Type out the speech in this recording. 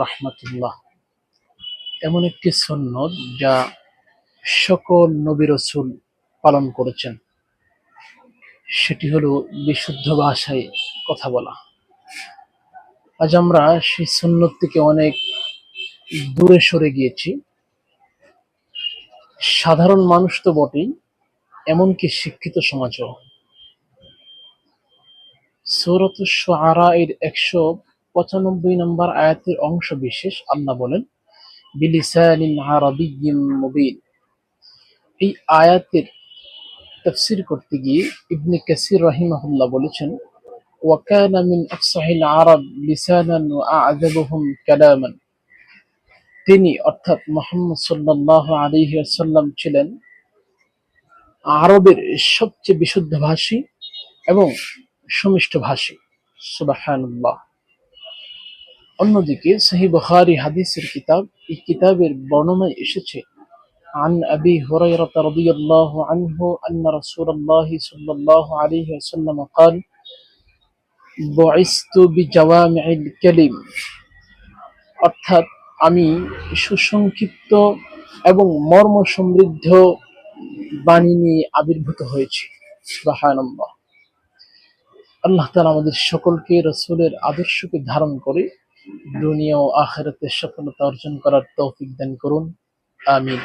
রাহমাতুল্লাহ এমন একটি সুন্নত যা সকল নবী রাসূল পালন করেছেন, সেটি হলো বিশুদ্ধ ভাষায় কথা বলা। আজ আমরা সেই সুন্নত থেকে অনেক দূরে সরে গিয়েছি। সাধারণ মানুষ তো বটেই, এমনকি শিক্ষিত সমাজও। সূরাতুশ শুআরা এর ১৯৫ নম্বর আয়াতের অংশ বিশেষ আল্লাহ বলেন, বিলিসানিন আরাবিয়্যিম মুবিন। এই আয়াতের তাফসীর করতে গিয়ে ইবনে কাসির রাহিমাহুল্লাহ বলেছেন, ওয়া কানা মিন আফসাহিল আরাব লিসানান ওয়া আ'যাবুহুম কালামান। তিনি অর্থাৎ মুহাম্মদ সাল্লাল্লাহু আলাইহি ওয়াসাল্লাম ছিলেন আরবের সবচেয়ে বিশুদ্ধ ভাষী এবং সুমিষ্ট ভাষী। সুবহানাল্লাহ। অন্যদিকে সহিহ বুখারী হাদিসের কিতাব, এই কিতাবের বর্ণনায় এসেছে, عن أبي هريرة رضي الله عنه أن رسول الله صلى الله عليه وسلم قال بعثت بجوامع الكلم। অর্থাৎ আমি সুসংক্ষিপ্ত এবং মর্ম সমৃদ্ধ বাণী নিয়ে আবির্ভূত হয়েছি। সুবহানাল্লাহ। আল্লাহ তাআলা আমাদের সকলকে রাসূলের আদর্শকে ধারণ করে দুনিয়া ও আখিরাতে সফলতা অর্জন করার তৌফিক দান করুন। আমিন।